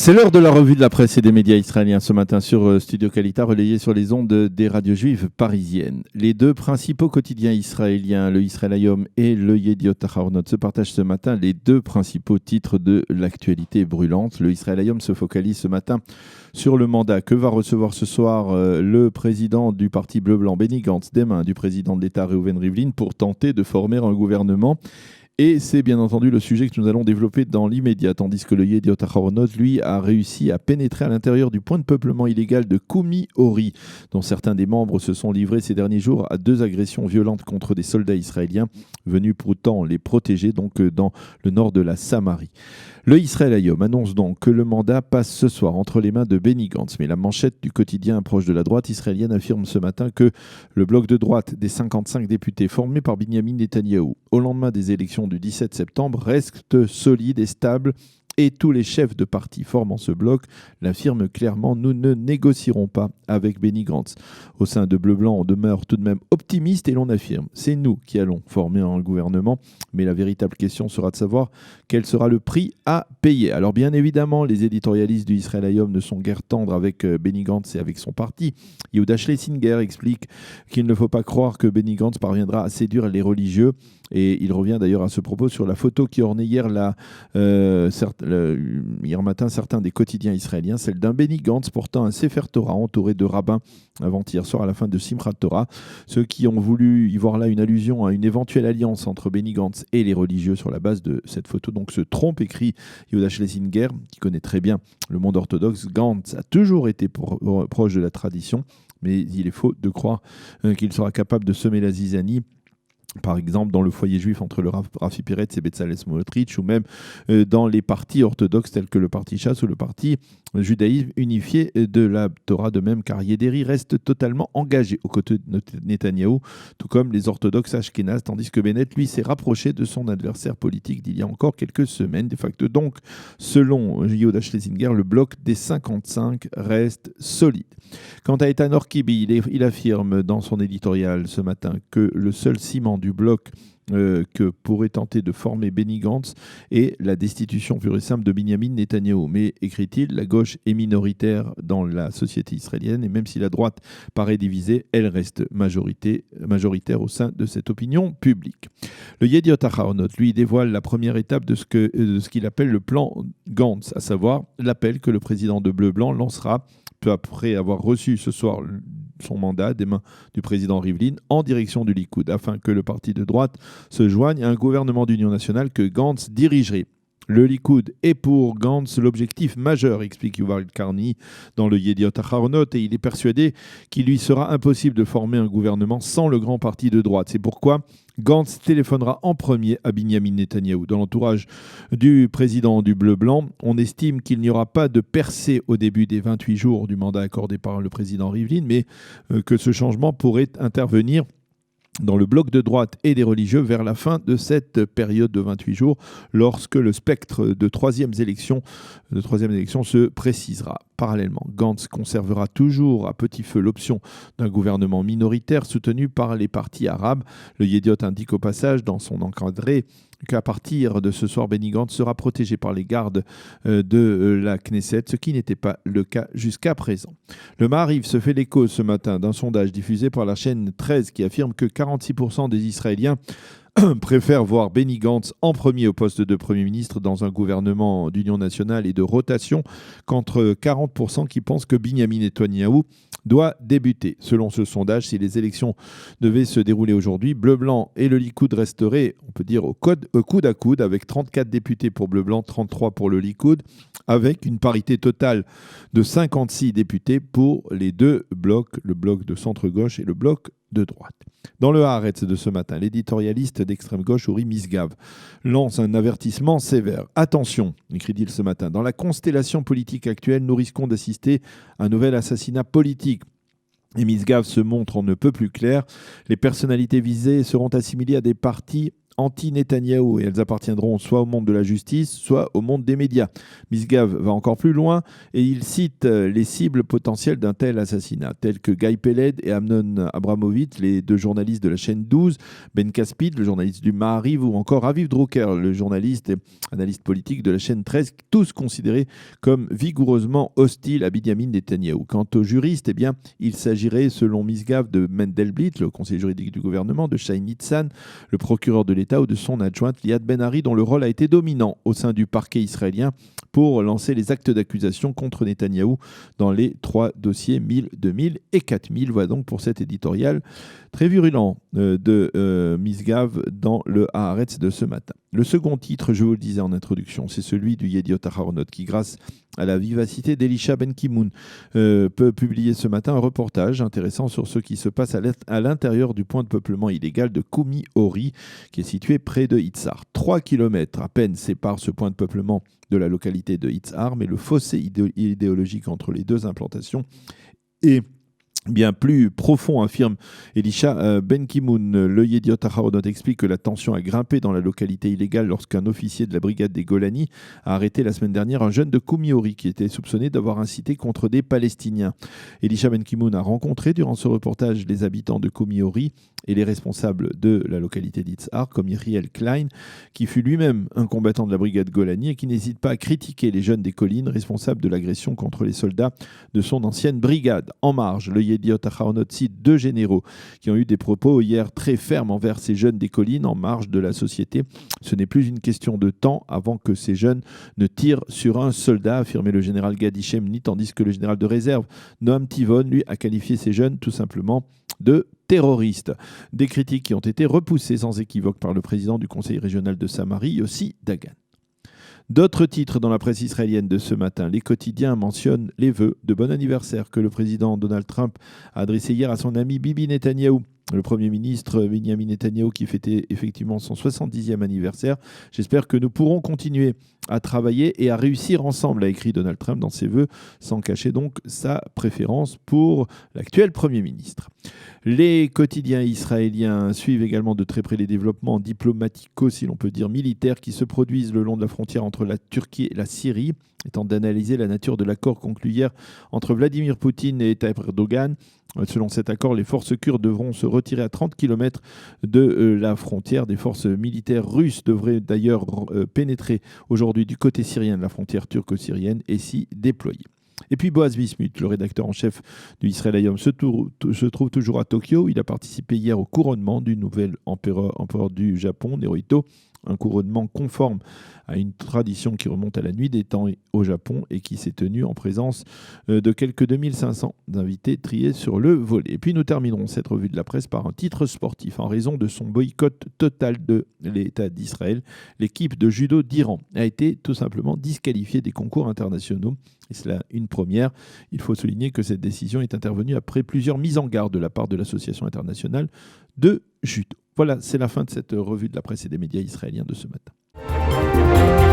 C'est l'heure de la revue de la presse et des médias israéliens ce matin sur Studio Kalita, relayé sur les ondes des radios juives parisiennes. Les deux principaux quotidiens israéliens, le Israël Hayom et le Yediot Ahronoth, se partagent ce matin les deux principaux titres de l'actualité brûlante. Le Israël Hayom se focalise ce matin sur le mandat que va recevoir ce soir le président du parti bleu-blanc Benny Gantz des mains du président de l'État Reuven Rivlin pour tenter de former un gouvernement. Et c'est bien entendu le sujet que nous allons développer dans l'immédiat, tandis que le Yediot Ahronoth, lui, a réussi à pénétrer à l'intérieur du point de peuplement illégal de Koumi Ori, dont certains des membres se sont livrés ces derniers jours à deux agressions violentes contre des soldats israéliens venus pourtant les protéger, donc dans le nord de la Samarie. Le Israël Hayom annonce donc que le mandat passe ce soir entre les mains de Benny Gantz, mais la manchette du quotidien proche de la droite israélienne affirme ce matin que le bloc de droite des 55 députés formé par Binyamin Netanyahou au lendemain des élections du 17 septembre reste solide et stable. Et tous les chefs de parti formant ce bloc l'affirment clairement, nous ne négocierons pas avec Benny Gantz. Au sein de Bleu-Blanc, on demeure tout de même optimiste et l'on affirme, c'est nous qui allons former un gouvernement. Mais la véritable question sera de savoir quel sera le prix à payer. Alors bien évidemment, les éditorialistes du Israël Hayom ne sont guère tendres avec Benny Gantz et avec son parti. Yehuda Schlesinger explique qu'il ne faut pas croire que Benny Gantz parviendra à séduire les religieux. Et il revient d'ailleurs à ce propos sur la photo qui ornait hier matin certains des quotidiens israéliens, celle d'un Benny Gantz portant un Sefer Torah entouré de rabbins avant-hier soir à la fin de Simchat Torah. Ceux qui ont voulu y voir là une allusion à une éventuelle alliance entre Benny Gantz et les religieux sur la base de cette photo donc se trompent, écrit Yehuda Schlesinger, qui connaît très bien le monde orthodoxe. Gantz a toujours été proche de la tradition, mais il est faux de croire qu'il sera capable de semer la zizanie, par exemple dans le foyer juif entre le Rafi Peretz et Betzalel Smotrich, ou même dans les partis orthodoxes tels que le parti Chasse ou le parti judaïsme unifié de la Torah. De même, car Yederi reste totalement engagé aux côtés de Netanyahou, tout comme les orthodoxes ashkénazes, tandis que Bennett, lui, s'est rapproché de son adversaire politique d'il y a encore quelques semaines. De facto, donc, selon Yehuda Schlesinger, le bloc des 55 reste solide. Quant à Eitan Kibi, il affirme dans son éditorial ce matin que le seul ciment du bloc que pourrait tenter de former Benny Gantz est la destitution pure et simple de Binyamin Netanyahou. Mais, écrit-il, la gauche est minoritaire dans la société israélienne et même si la droite paraît divisée, elle reste majoritaire au sein de cette opinion publique. Le Yediot Ahronoth, lui, dévoile la première étape de ce qu'il appelle le plan Gantz, à savoir l'appel que le président de Bleu-Blanc lancera peu après avoir reçu ce soir son mandat des mains du président Rivlin en direction du Likoud, afin que le parti de droite se joigne à un gouvernement d'union nationale que Gantz dirigerait. Le Likoud est pour Gantz l'objectif majeur, explique Yuval Karni dans le Yediot Ahronoth, et il est persuadé qu'il lui sera impossible de former un gouvernement sans le grand parti de droite. C'est pourquoi Gantz téléphonera en premier à Binyamin Netanyahou. Dans l'entourage du président du Bleu-Blanc, on estime qu'il n'y aura pas de percée au début des 28 jours du mandat accordé par le président Rivlin, mais que ce changement pourrait intervenir dans le bloc de droite et des religieux vers la fin de cette période de 28 jours, lorsque le spectre de troisième élection se précisera. Parallèlement, Gantz conservera toujours à petit feu l'option d'un gouvernement minoritaire soutenu par les partis arabes. Le Yediot indique au passage dans son encadré qu'à partir de ce soir, Benny Gantz sera protégé par les gardes de la Knesset, ce qui n'était pas le cas jusqu'à présent. Le Maariv se fait l'écho ce matin d'un sondage diffusé par la chaîne 13 qui affirme que 46% des Israéliens préfèrent voir Benny Gantz en premier au poste de Premier ministre dans un gouvernement d'union nationale et de rotation, contre 40% qui pensent que Binyamin Netanyahou doit débuter. Selon ce sondage, si les élections devaient se dérouler aujourd'hui, Bleu-Blanc et le Likoud resteraient, on peut dire, au coude à coude, avec 34 députés pour Bleu-Blanc, 33 pour le Likoud, avec une parité totale de 56 députés pour les deux blocs, le bloc de centre-gauche et le bloc de droite. Dans le Haaretz de ce matin, l'éditorialiste d'extrême gauche Uri Misgav lance un avertissement sévère. Attention, écrit-il ce matin, dans la constellation politique actuelle, nous risquons d'assister à un nouvel assassinat politique. Et Misgav se montre on ne peut plus clair. Les personnalités visées seront assimilées à des partis anti-Netanyahou et elles appartiendront soit au monde de la justice, soit au monde des médias. Misgav va encore plus loin et il cite les cibles potentielles d'un tel assassinat, tels que Guy Peled et Amnon Abramovitch, les deux journalistes de la chaîne 12, Ben Caspid, le journaliste du Maariv, ou encore Aviv Drucker, le journaliste et analyste politique de la chaîne 13, tous considérés comme vigoureusement hostiles à Binyamin Netanyahou. Quant aux juristes, il s'agirait, selon Misgav, de Mendelblit, le conseiller juridique du gouvernement, de Shai Nitzan, le procureur de l'État, ou de son adjointe Liad Ben-Ari, dont le rôle a été dominant au sein du parquet israélien pour lancer les actes d'accusation contre Netanyahou dans les 3 dossiers 1000, 2000 et 4000. Voilà donc pour cet éditorial très virulent de Misgav dans le Haaretz de ce matin. Le second titre, je vous le disais en introduction, c'est celui du Yediot Aharonot qui, grâce à la vivacité d'Elisha Ben-Kimoun, peut publier ce matin un reportage intéressant sur ce qui se passe à l'intérieur du point de peuplement illégal de Koumi Ori, qui est situé près de Itzhar. 3 kilomètres à peine séparent ce point de peuplement de la localité de Itzhar, mais le fossé idéologique entre les deux implantations est bien plus profond, affirme Elisha Ben-Kimoun. Le Yediot Aharonot explique que la tension a grimpé dans la localité illégale lorsqu'un officier de la brigade des Golani a arrêté la semaine dernière un jeune de Koumi Ori qui était soupçonné d'avoir incité contre des Palestiniens. Elisha Ben-Kimoun a rencontré durant ce reportage les habitants de Koumi Ori et les responsables de la localité d'Itzhar, comme Yriel Klein, qui fut lui-même un combattant de la brigade Golani et qui n'hésite pas à critiquer les jeunes des collines responsables de l'agression contre les soldats de son ancienne brigade. En marge, le Yediot Aharonot cite 2 généraux qui ont eu des propos hier très fermes envers ces jeunes des collines en marge de la société. Ce n'est plus une question de temps avant que ces jeunes ne tirent sur un soldat, affirmait le général Gadi Shemni, tandis que le général de réserve Noam Tivon, lui, a qualifié ces jeunes tout simplement de terroristes. Des critiques qui ont été repoussées sans équivoque par le président du conseil régional de Samarie, Yossi Dagan. D'autres titres dans la presse israélienne de ce matin. Les quotidiens mentionnent les vœux de bon anniversaire que le président Donald Trump a adressés hier à son ami Bibi Netanyahou. Le Premier ministre Binyamin Netanyahou qui fêtait effectivement son 70e anniversaire. J'espère que nous pourrons continuer à travailler et à réussir ensemble, a écrit Donald Trump dans ses vœux, sans cacher donc sa préférence pour l'actuel Premier ministre. Les quotidiens israéliens suivent également de très près les développements diplomatico, si l'on peut dire militaires, qui se produisent le long de la frontière entre la Turquie et la Syrie, étant d'analyser la nature de l'accord conclu hier entre Vladimir Poutine et Tayyip Erdogan. Selon cet accord, les forces kurdes devront se retirer à 30 km de la frontière. Des forces militaires russes devraient d'ailleurs pénétrer aujourd'hui du côté syrien de la frontière turco-syrienne et s'y déployer. Et puis Boaz Bismuth, le rédacteur en chef du Israël Hayom, se trouve toujours à Tokyo. Il a participé hier au couronnement du nouvel empereur du Japon, Naruhito. Un couronnement conforme à une tradition qui remonte à la nuit des temps au Japon et qui s'est tenue en présence de quelques 2500 invités triés sur le volet. Et puis nous terminerons cette revue de la presse par un titre sportif. En raison de son boycott total de l'État d'Israël, l'équipe de judo d'Iran a été tout simplement disqualifiée des concours internationaux. Et c'est là une première. Il faut souligner que cette décision est intervenue après plusieurs mises en garde de la part de l'Association internationale de judo. Voilà, c'est la fin de cette revue de la presse et des médias israéliens de ce matin.